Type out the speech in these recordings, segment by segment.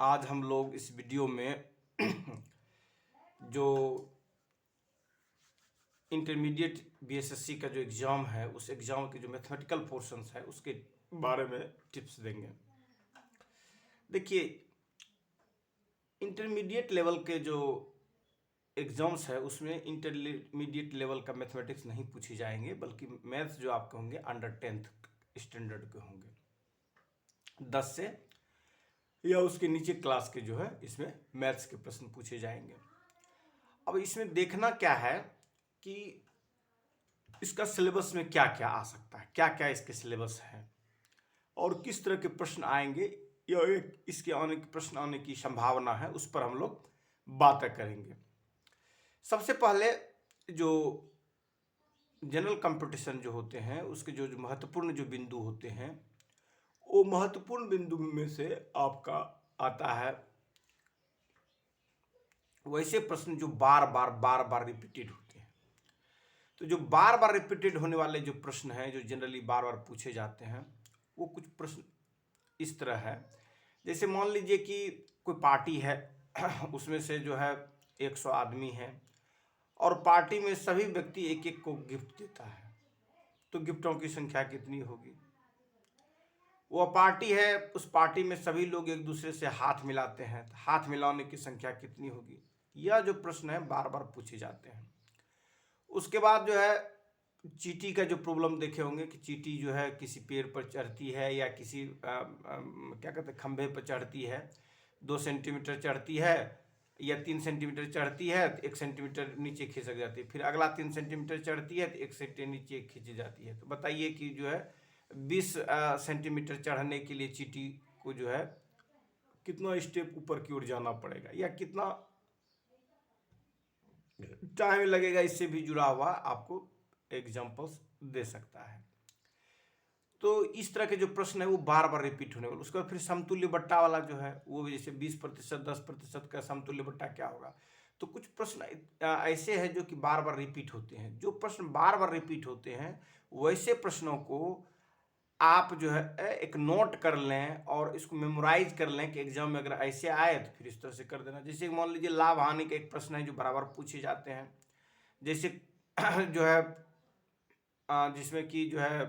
आज हम लोग इस वीडियो में जो इंटरमीडिएट बीएसएससी का जो एग्ज़ाम है उस एग्ज़ाम के जो मैथमेटिकल पोर्शंस है उसके बारे में टिप्स देंगे। देखिए, इंटरमीडिएट लेवल के जो एग्ज़ाम्स है उसमें इंटरमीडिएट लेवल का मैथमेटिक्स नहीं पूछे जाएंगे, बल्कि मैथ्स जो आपके होंगे अंडर 10th स्टैंडर्ड के होंगे। 10 से या उसके नीचे क्लास के जो है इसमें मैथ्स के प्रश्न पूछे जाएंगे। अब इसमें देखना क्या है कि इसका सिलेबस में क्या क्या आ सकता है, क्या क्या इसके सिलेबस है और किस तरह के प्रश्न आएंगे या इसके आने के प्रश्न आने की संभावना है, उस पर हम लोग बातें करेंगे। सबसे पहले जो जनरल कंपटीशन जो होते हैं उसके जो महत्वपूर्ण जो बिंदु होते हैं, वो महत्वपूर्ण बिंदु में से आपका आता है वैसे प्रश्न जो बार बार रिपीटेड होते हैं। तो जो बार बार रिपीटेड होने वाले जो प्रश्न हैं, जो जनरली बार बार पूछे जाते हैं, वो कुछ प्रश्न इस तरह है। जैसे मान लीजिए कि कोई पार्टी है, उसमें से जो है 100 आदमी है और पार्टी में सभी व्यक्ति एक एक को गिफ्ट देता है, तो गिफ्टों की संख्या कितनी होगी? वह पार्टी है, उस पार्टी में सभी लोग एक दूसरे से हाथ मिलाते हैं, तो हाथ मिलाने की संख्या कितनी होगी? यह जो प्रश्न है बार बार पूछे जाते हैं। उसके बाद जो है चींटी का जो प्रॉब्लम देखे होंगे कि चींटी जो है किसी पेड़ पर चढ़ती है या किसी क्या कहते हैं खंभे पर चढ़ती है, 2 सेंटीमीटर चढ़ती है या 3 सेंटीमीटर चढ़ती है तो 1 सेंटीमीटर नीचे खिसक जाती है, फिर अगला 3 सेंटीमीटर चढ़ती है तो 1 सेंटीमीटर नीचे खिंच जाती है। तो बताइए कि जो है 20 सेंटीमीटर चढ़ने के लिए चींटी को जो है कितना स्टेप ऊपर की ओर जाना पड़ेगा या कितना टाइम लगेगा, इससे भी जुड़ा हुआ आपको एग्जाम्पल्स दे सकता है। तो इस तरह के जो प्रश्न है वो बार बार रिपीट होने वाले। उसके बाद फिर समतुल्य बट्टा वाला जो है वो भी, जैसे 20%, 10% का समतुल्य बट्टा क्या होगा। तो कुछ प्रश्न ऐसे हैं जो कि बार बार रिपीट होते हैं। जो प्रश्न बार बार रिपीट होते हैं वैसे प्रश्नों को आप जो है एक नोट कर लें और इसको मेमोराइज कर लें कि एग्जाम में अगर ऐसे आए तो फिर इस तरह से कर देना। जैसे मान लीजिए लाभ हानि का एक प्रश्न है जो बराबर पूछे जाते हैं। जैसे जो है जिसमें कि जो है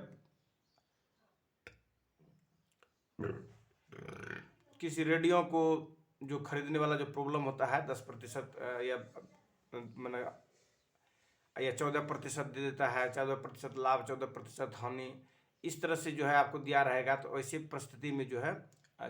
किसी रेडियो को जो खरीदने वाला जो प्रॉब्लम होता है 10% या मैंने या 14% दे देता है, 14% लाभ 14% हानि, इस तरह से जो है आपको दिया रहेगा। तो ऐसी परिस्थिति में जो है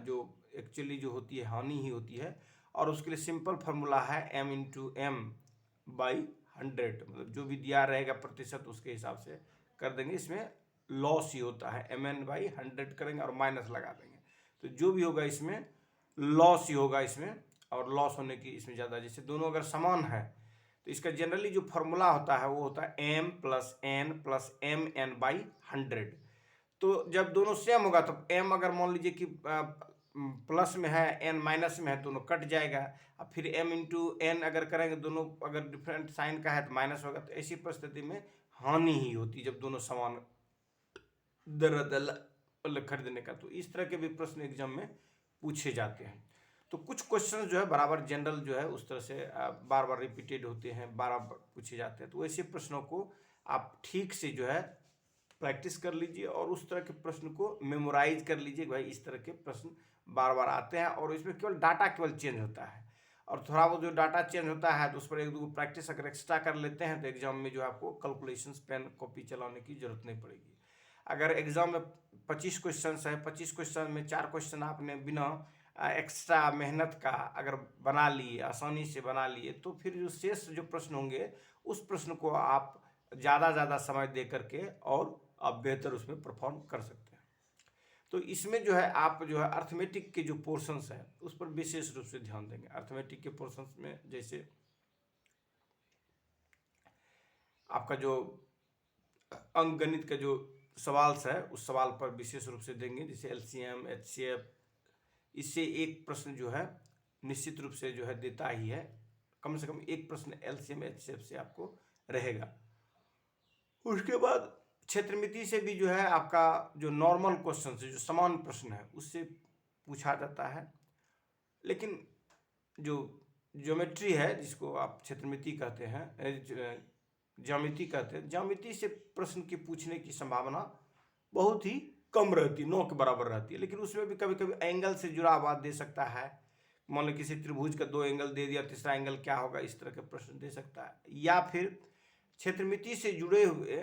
जो एक्चुअली जो होती है हानि ही होती है और उसके लिए सिंपल फार्मूला है m/m/100, मतलब जो भी दिया रहेगा प्रतिशत उसके हिसाब से कर देंगे। इसमें लॉस ही होता है, mn/100 करेंगे और माइनस लगा देंगे, तो जो भी होगा इसमें लॉस ही होगा इसमें, और लॉस होने की इसमें ज़्यादा। जैसे दोनों अगर समान है तो इसका जनरली जो फॉर्मूला होता है वो होता है m+n+mn/100। तो जब दोनों सेम होगा तो m अगर मान लीजिए कि प्लस में है, n माइनस में है, दोनों कट जाएगा। अब फिर m/n अगर करेंगे, दोनों अगर डिफरेंट साइन का है तो माइनस होगा। तो ऐसी परिस्थिति में हानि ही होती जब दोनों समान दर खरीदने का। तो इस तरह के भी प्रश्न एग्जाम में पूछे जाते हैं। तो कुछ क्वेश्चन जो है बराबर जनरल जो है उस तरह से बार बार रिपीटेड होते हैं, बार बार पूछे जाते हैं। तो ऐसे प्रश्नों को आप ठीक से जो है प्रैक्टिस कर लीजिए और उस तरह के प्रश्न को मेमोराइज कर लीजिए। भाई इस तरह के प्रश्न बार बार आते हैं और इसमें केवल डाटा केवल चेंज होता है, और थोड़ा वो जो डाटा चेंज होता है तो उस पर एक दो प्रैक्टिस अगर एक्स्ट्रा कर लेते हैं तो एग्जाम में जो है आपको कैलकुलेशंस पेन कॉपी चलाने की जरूरत नहीं पड़ेगी। अगर एग्जाम में 25 क्वेश्चन है, 25 क्वेश्चन में 4 क्वेश्चन आपने बिना एक्स्ट्रा मेहनत का अगर बना लिए, आसानी से बना लिए, तो फिर जो शेष जो प्रश्न होंगे उस प्रश्न को आप ज़्यादा समय दे करके और आप बेहतर उसमें परफॉर्म कर सकते हैं। तो इसमें जो है आप जो है अर्थमेटिक के जो पोर्शंस है उस पर विशेष रूप से ध्यान देंगे। अर्थमेटिक के पोर्शंस में जैसे आपका जो अंकगणित का जो सवाल है उस सवाल पर विशेष रूप से देंगे, जैसे एलसीएम, एचसीएफ। इससे एक प्रश्न जो है निश्चित रूप से जो है देता ही है, कम से कम एक प्रश्न एलसीएम एचसीएफ से आपको रहेगा। उसके बाद क्षेत्रमिति से भी जो है आपका जो नॉर्मल क्वेश्चन है, जो समान प्रश्न है, उससे पूछा जाता है। लेकिन जो ज्योमेट्री है, जिसको आप क्षेत्रमिति कहते हैं, ज्यामिति कहते हैं, ज्यामिति से प्रश्न की पूछने की संभावना बहुत ही कम रहती है, 9 के बराबर रहती है। लेकिन उसमें भी कभी कभी एंगल से जुड़ा हुआ दे सकता है। मान लो किसी त्रिभुज का 2 एंगल दे दिया, तीसरा एंगल क्या होगा, इस तरह के प्रश्न दे सकता है। या फिर क्षेत्रमिति से जुड़े हुए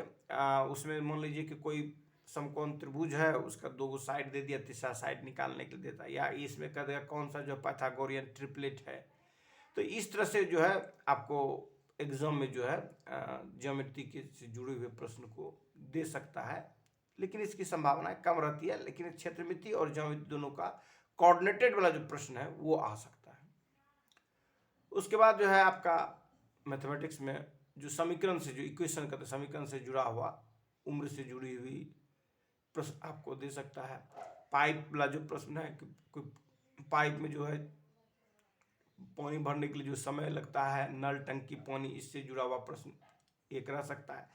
उसमें मान लीजिए कि कोई समकोण त्रिभुज है, उसका 2 साइड दे दिया, तीसरा साइड निकालने के लिए देता है। या इसमें कह देगा कौन सा जो पाइथागोरियन ट्रिपलेट है। तो इस तरह से जो है आपको एग्जाम में जो है ज्योमेट्री के से जुड़े हुए प्रश्न को दे सकता है, लेकिन इसकी संभावना कम रहती है। लेकिन क्षेत्रमिति और ज्योमेट्री दोनों का कोऑर्डिनेटेड वाला जो प्रश्न है वो आ सकता है। उसके बाद जो है आपका मैथमेटिक्स में जो समीकरण से, जो इक्वेशन कहते हैं, समीकरण से जुड़ा हुआ, उम्र से जुड़ी हुई प्रश्न आपको दे सकता है। पाइप वाला जो प्रश्न है कि पाइप में जो है पानी भरने के लिए जो समय लगता है, नल, टंकी, पानी, इससे जुड़ा हुआ प्रश्न एक रह सकता है।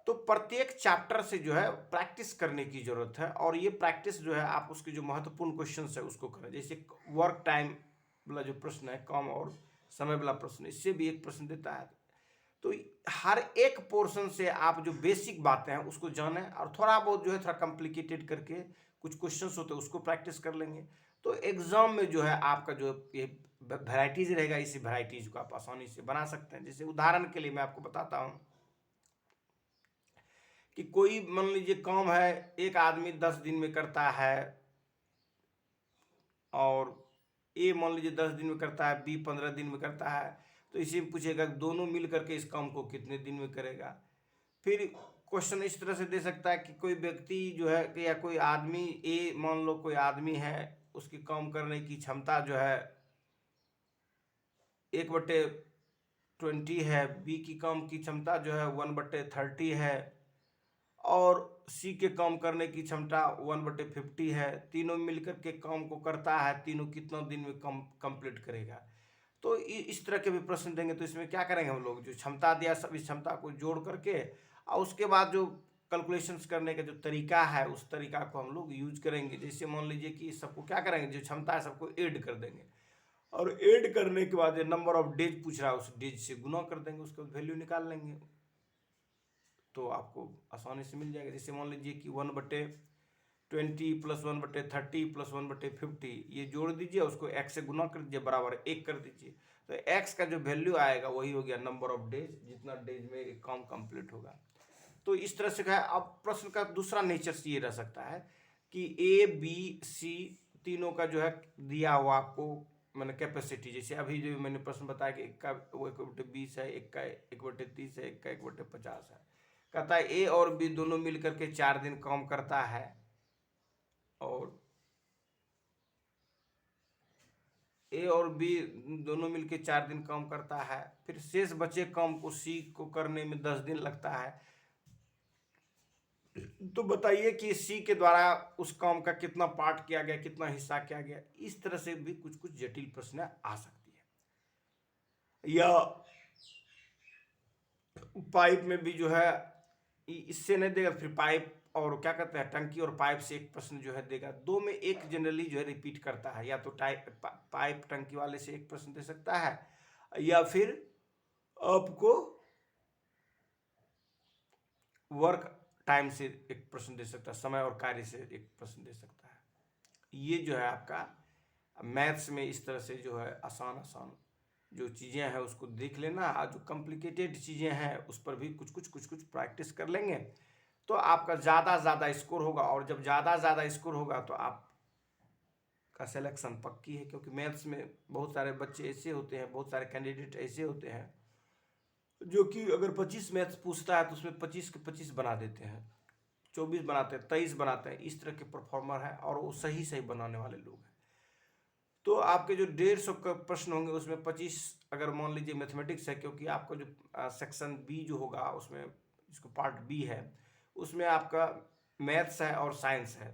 तो प्रत्येक चैप्टर से जो है प्रैक्टिस करने की जरूरत है, और ये प्रैक्टिस जो है आप उसके जो महत्वपूर्ण क्वेश्चंस है उसको करें। जैसे वर्क टाइम वाला जो प्रश्न है, काम और समय वाला प्रश्न, इससे भी एक प्रश्न देता है। तो हर एक पोर्शन से आप जो बेसिक बातें हैं उसको जानें, और थोड़ा बहुत जो है थोड़ा कॉम्प्लिकेटेड करके कुछ क्वेश्चंस होते हैं उसको प्रैक्टिस कर लेंगे। तो एग्जाम में जो है आपका जो ये वैराइटीज रहेगा, इसी वैराइटीज को आप आसानी से बना सकते हैं। जैसे उदाहरण के लिए मैं आपको बताता हूँ कि कोई मान लीजिए काम है, एक आदमी 10 दिन में करता है, और ए मान लीजिए 10 दिन में करता है, बी 15 दिन में करता है। तो इसी में पूछेगा दोनों मिल करके इस काम को कितने दिन में करेगा। फिर क्वेश्चन इस तरह से दे सकता है कि कोई व्यक्ति जो है या कोई आदमी, ए मान लो कोई आदमी है, उसकी काम करने की क्षमता जो है 1/20 है, बी की काम की क्षमता जो है 1/30 है, और सी के काम करने की क्षमता 1/50 है। तीनों मिलकर के काम को करता है, तीनों कितना दिन में कंप्लीट करेगा। तो इस तरह के भी प्रश्न देंगे। तो इसमें क्या करेंगे हम लोग, जो क्षमता दिया सब इस क्षमता को जोड़ करके, और उसके बाद जो कैलकुलेशंस करने का जो तरीका है उस तरीका को हम लोग यूज करेंगे। जैसे मान लीजिए कि सबको क्या करेंगे, जो क्षमता है सबको ऐड कर देंगे, और ऐड करने के बाद नंबर ऑफ डेज पूछ रहा है, उस डेज से गुना कर देंगे, उसके बाद वैल्यू निकाल लेंगे, तो आपको आसानी से मिल जाएगा। जैसे मान लीजिए कि 1/20 + 1/30 + 1/50, ये जोड़ दीजिए, उसको x से गुना कर दीजिए, बराबर 1 कर दीजिए। तो x का जो वैल्यू आएगा वही हो गया नंबर ऑफ डेज, जितना डेज में एक काम कंप्लीट होगा। तो इस तरह से है। अब प्रश्न का दूसरा नेचर ये रह सकता है कि ए, बी, सी तीनों का जो है दिया हुआ आपको, मैंने कैपेसिटी, जैसे अभी जो मैंने प्रश्न बताया कि एक का 1/20 है, एक का 1/30 है, एक का 1/50 है। कहता है ए और बी दोनों मिलकर के 4 दिन काम करता है, और ए और बी दोनों मिलकर 4 दिन काम करता है। फिर शेष बचे काम को सी को करने में 10 दिन लगता है। तो बताइए कि सी के द्वारा उस काम का कितना पार्ट किया गया, कितना हिस्सा किया गया। इस तरह से भी कुछ कुछ जटिल प्रश्न आ सकती है। या पाइप में भी जो है इससे नहीं देगा, फिर पाइप और क्या कहते हैं टंकी और पाइप से एक प्रश्न जो है देगा। दो में एक जनरली जो है रिपीट करता है, या तो पाइप टंकी वाले से एक प्रश्न दे सकता है, या फिर आपको वर्क टाइम से एक प्रश्न दे सकता है, समय और कार्य से एक प्रश्न दे सकता है। ये जो है आपका मैथ्स में इस तरह से जो है आसान आसान जो चीज़ें हैं उसको देख लेना, और जो कॉम्प्लिकेटेड चीज़ें हैं उस पर भी कुछ कुछ प्रैक्टिस कर लेंगे तो आपका ज़्यादा स्कोर होगा। और जब ज़्यादा स्कोर होगा तो आप का सिलेक्शन पक्की है, क्योंकि मैथ्स में बहुत सारे बच्चे ऐसे होते हैं, बहुत सारे कैंडिडेट ऐसे होते हैं जो कि अगर 25 मैथ्स पूछता है तो उसमें 25 के 25 बना देते हैं, 24 बनाते हैं, 23 बनाते हैं। इस तरह के परफॉर्मर हैं, और वो सही बनाने वाले लोग हैं। तो आपके जो 150 का प्रश्न होंगे उसमें 25 अगर मान लीजिए मैथमेटिक्स है, क्योंकि आपका जो सेक्शन बी जो होगा उसमें, जिसको पार्ट बी है, उसमें आपका मैथ्स है और साइंस है।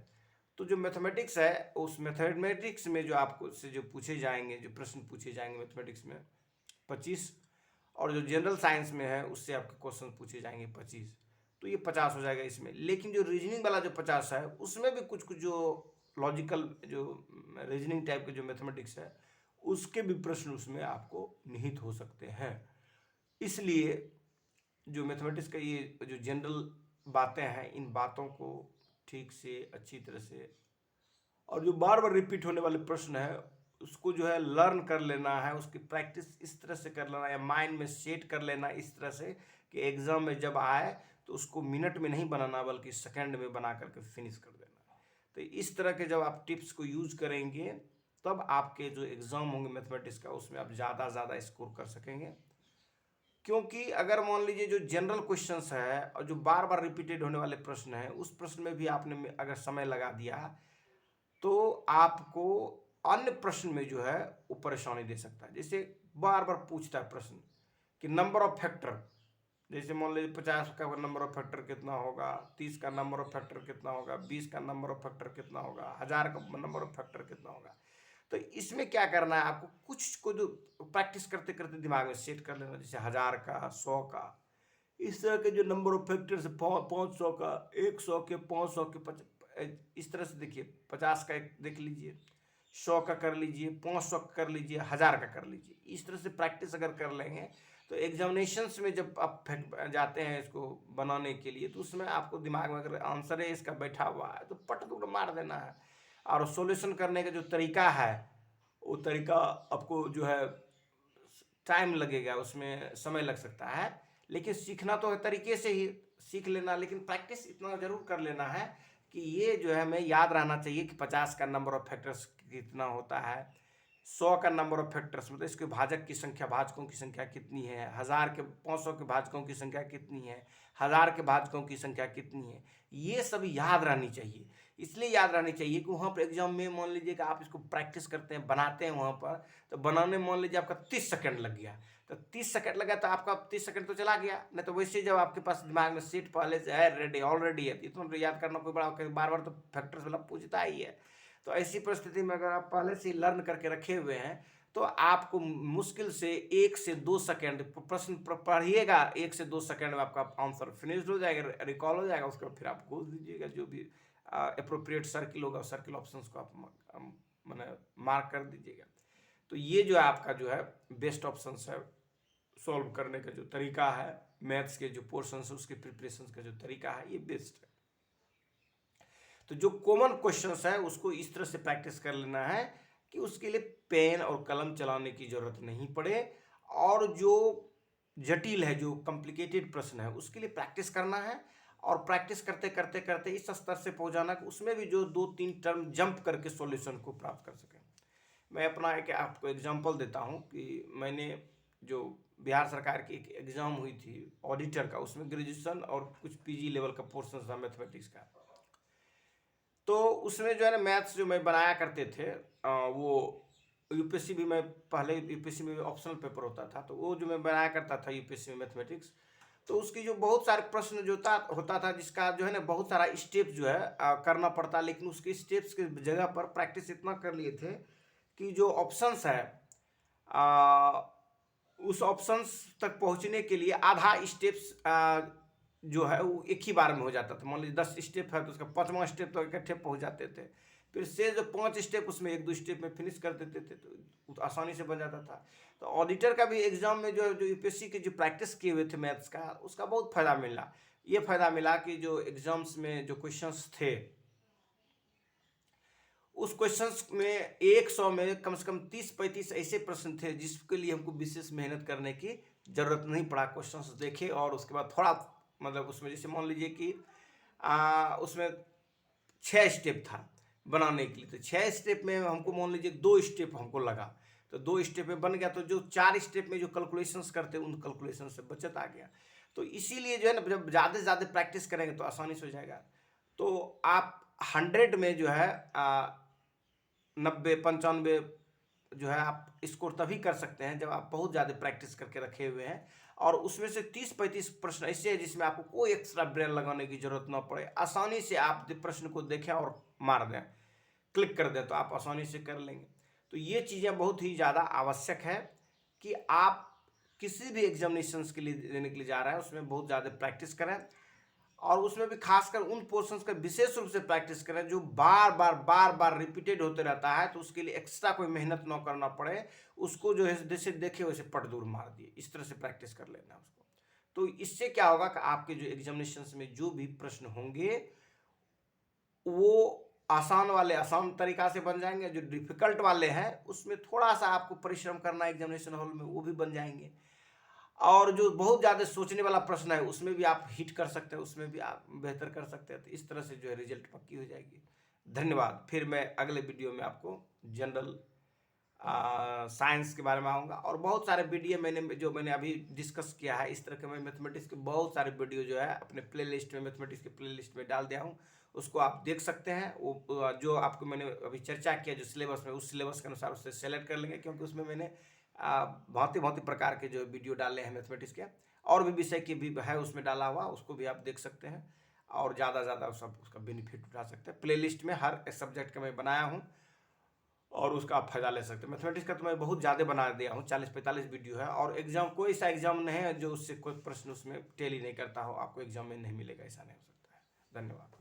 तो जो मैथमेटिक्स है उस मैथमेटिक्स में जो आपको से जो पूछे जाएंगे, जो प्रश्न पूछे जाएंगे मैथमेटिक्स में 25, और जो जनरल साइंस में है उससे आपके क्वेश्चन पूछे जाएंगे 25, तो ये 50 हो जाएगा इसमें। लेकिन जो रीजनिंग वाला जो 50 है उसमें भी कुछ कुछ जो लॉजिकल जो रीजनिंग टाइप के जो मैथमेटिक्स है उसके भी प्रश्न उसमें आपको निहित हो सकते हैं। इसलिए जो मैथमेटिक्स का ये जो जनरल बातें हैं, इन बातों को ठीक से अच्छी तरह से, और जो बार बार रिपीट होने वाले प्रश्न है उसको जो है लर्न कर लेना है, उसकी प्रैक्टिस इस तरह से कर लेना या माइंड में सेट कर लेना इस तरह से कि एग्जाम में जब आए तो उसको मिनट में नहीं बनाना बल्कि सेकंड में बना करके फिनिश कर देना। तो इस तरह के जब आप टिप्स को यूज करेंगे तब आपके जो एग्जाम होंगे मैथमेटिक्स का उसमें आप ज़्यादा स्कोर कर सकेंगे। क्योंकि अगर मान लीजिए जो जनरल क्वेश्चंस है और जो बार बार रिपीटेड होने वाले प्रश्न है उस प्रश्न में भी आपने अगर समय लगा दिया तो आपको अन्य प्रश्न में जो है वो परेशानी दे सकता है। जैसे बार बार पूछता है प्रश्न कि नंबर ऑफ फैक्टर, जैसे मान लीजिए 50 का नंबर ऑफ फैक्टर कितना होगा, 30 का नंबर ऑफ फैक्टर कितना होगा, 20 का नंबर ऑफ फैक्टर कितना होगा, 1000 का नंबर ऑफ फैक्टर कितना होगा। तो इसमें क्या करना है आपको, कुछ को जो प्रैक्टिस करते करते दिमाग में सेट कर लेना, जैसे 1000 का, 100 का, इस तरह के जो नंबर ऑफ फैक्टर्स 500 का, 100 के, 500 के, इस तरह से देखिए 50 का एक देख लीजिए, 100 का कर लीजिए, 500 का कर लीजिए, 1000 का कर लीजिए। इस तरह से प्रैक्टिस अगर कर लेंगे तो एग्जामिनेशंस में जब आप जाते हैं इसको बनाने के लिए तो उसमें आपको दिमाग में अगर आंसर है इसका बैठा हुआ है तो पट तो मार देना है। और सॉल्यूशन करने का जो तरीका है वो तरीका आपको जो है टाइम लगेगा, उसमें समय लग सकता है, लेकिन सीखना तो है तरीके से ही सीख लेना, लेकिन प्रैक्टिस इतना जरूर कर लेना है कि ये जो है हमें याद रहना चाहिए कि 50 का नंबर ऑफ फैक्टर्स कितना होता है, 100 का नंबर ऑफ फैक्टर्स मतलब इसके भाजक की संख्या, भाजकों की संख्या कितनी है, 1000 के 500 के भाजकों की संख्या कितनी है, 1000 के भाजकों की संख्या कितनी है, ये सब याद रहनी चाहिए। इसलिए याद रहनी चाहिए कि वहाँ पर एग्जाम में मान लीजिए कि आप इसको प्रैक्टिस करते हैं, बनाते हैं वहाँ पर, तो बनाने में मान लीजिए आपका 30 सेकंड लग गया, तो 30 सेकंड लगा तो आपका 30 सेकंड तो चला गया। नहीं तो वैसे जब आपके पास दिमाग में सीट पहले से है, रेडी ऑलरेडी है, इतना तो याद करना कोई बड़ा बार बार तो फैक्टर्स वाला पूछता ही है। तो ऐसी परिस्थिति में अगर आप पहले से लर्न करके रखे हुए हैं तो आपको मुश्किल से 1 से 2 सेकंड प्रश्न पढ़िएगा, 1 से 2 सेकंड में आपका आंसर फिनिश्ड हो जाएगा, रिकॉल हो जाएगा। उसके बाद फिर आप खोज दीजिएगा जो भी अप्रोप्रिएट सर्किल होगा, सर्किल ऑप्शंस को आप मैंने मार्क कर दीजिएगा। तो ये जो है आपका जो है बेस्ट ऑप्शन है सॉल्व करने का जो तरीका है, मैथ्स के जो पोर्शन है उसके प्रिपरेशन का जो तरीका है ये बेस्ट है। तो जो कॉमन क्वेश्चंस है उसको इस तरह से प्रैक्टिस कर लेना है कि उसके लिए पेन और कलम चलाने की जरूरत नहीं पड़े, और जो जटिल है, जो कॉम्प्लिकेटेड प्रश्न है उसके लिए प्रैक्टिस करना है, और प्रैक्टिस करते करते करते इस स्तर से पहुंचाना कि उसमें भी जो 2-3 टर्म जंप करके सॉल्यूशन को प्राप्त कर सकें। मैं अपना एक आपको एग्जांपल देता हूं कि मैंने जो बिहार सरकार की एक एग्जाम हुई थी ऑडिटर का, उसमें ग्रेजुएशन और कुछ पीजी लेवल का पोर्शन था मैथमेटिक्स का। तो उसमें जो है ना मैथ्स जो मैं बनाया करते थे वो यूपीएससी भी, मैं पहले यूपीएससी में ऑप्शनल पेपर होता था तो वो जो मैं बनाया करता था यूपीएससी में मैथमेटिक्स, तो उसकी जो बहुत सारे प्रश्न जो होता था जिसका जो है ना बहुत सारा स्टेप जो है करना पड़ता, लेकिन उसके स्टेप्स की जगह पर प्रैक्टिस इतना कर लिए थे कि जो ऑप्शंस है उस ऑप्शंस तक पहुंचने के लिए आधा स्टेप्स जो है वो एक ही बार में हो जाता था। मान लीजिए 10 स्टेप है तो उसका 5वां स्टेप तो इकट्ठे पहुंच जाते थे, फिर से जो 5 स्टेप उसमें 1-2 स्टेप में फिनिश कर देते थे तो आसानी से बन जाता था। तो ऑडिटर का भी एग्जाम में जो यूपीएससी की जो प्रैक्टिस किए हुए थे मैथ्स का, उसका बहुत फायदा मिला। ये फायदा मिला कि जो एग्जाम्स में जो क्वेश्चंस थे उस क्वेश्चंस में 100 में कम से कम 30-35 ऐसे प्रश्न थे जिसके लिए हमको विशेष मेहनत करने की जरूरत नहीं पड़ा। क्वेश्चंस देखे और उसके बाद थोड़ा मतलब उसमें जैसे मान लीजिए कि उसमें 6 स्टेप था बनाने के लिए, तो 6 स्टेप में हमको मान लीजिए 2 स्टेप हमको लगा, तो 2 स्टेप में बन गया। तो जो 4 स्टेप में जो कैलकुलेशंस करते उन कैलकुलेशन से बचत आ गया। तो इसीलिए जो है ना जब ज़्यादा से ज़्यादा प्रैक्टिस करेंगे तो आसानी से हो जाएगा। तो आप 100 में जो है 90-95 जो है आप स्कोर तभी कर सकते हैं जब आप बहुत ज़्यादा प्रैक्टिस करके रखे हुए हैं, और उसमें से 30-35 प्रश्न ऐसे हैं जिसमें आपको कोई एक्स्ट्रा ब्रेन लगाने की जरूरत ना पड़े। आसानी से आप प्रश्न को देखें और मार दें, क्लिक कर दें तो आप आसानी से कर लेंगे। तो ये चीज़ें बहुत ही ज़्यादा आवश्यक है कि आप किसी भी एग्जामिनेशंस के लिए देने के लिए जा रहे हैं उसमें बहुत ज़्यादा प्रैक्टिस करें। और उसमें भी खासकर उन पोर्शंस का विशेष रूप से प्रैक्टिस करें जो बार बार रिपीटेड होते रहता है, तो उसके लिए एक्स्ट्रा कोई मेहनत न करना पड़े, उसको जो है जैसे देखे वैसे पट दूर मार दिए, इस तरह से प्रैक्टिस कर लेना उसको। तो इससे क्या होगा कि आपके जो एग्जामिनेशंस में जो भी प्रश्न होंगे वो आसान वाले आसान तरीका से बन जाएंगे, जो डिफिकल्ट वाले हैं उसमें थोड़ा सा आपको परिश्रम करना एग्जामिनेशन हॉल में, वो भी बन जाएंगे। और जो बहुत ज़्यादा सोचने वाला प्रश्न है उसमें भी आप हिट कर सकते हैं, उसमें भी आप बेहतर कर सकते हैं। तो इस तरह से जो है रिजल्ट पक्की हो जाएगी। धन्यवाद। फिर मैं अगले वीडियो में आपको जनरल साइंस के बारे में आऊँगा, और बहुत सारे वीडियो मैंने अभी डिस्कस किया है इस तरह के, मैं मैथमेटिक्स के बहुत सारे वीडियो जो है अपने प्लेलिस्ट में, मैथमेटिक्स के प्लेलिस्ट में डाल दिया हूँ, उसको आप देख सकते हैं। वो जो आपको मैंने अभी चर्चा किया जो सिलेबस में, उस सिलेबस के अनुसार उससे सेलेक्ट कर लेंगे, क्योंकि उसमें मैंने भांति प्रकार के जो वीडियो डाले हैं मैथमेटिक्स के, और भी विषय के भी है उसमें डाला हुआ, उसको भी आप देख सकते हैं और ज़्यादा सब उसका बेनिफिट उठा सकते हैं। प्लेलिस्ट में हर सब्जेक्ट का मैं बनाया हूँ और उसका आप फायदा ले सकते हैं। मैथमेटिक्स का तो मैं बहुत ज़्यादा बना दिया हूँ, 40-45 वीडियो है, और एग्जाम कोई सा एग्जाम नहीं है जो उससे कोई प्रश्न उसमें टेली नहीं करता हो, आपको एग्जाम में नहीं मिलेगा, ऐसा नहीं हो सकता है। धन्यवाद।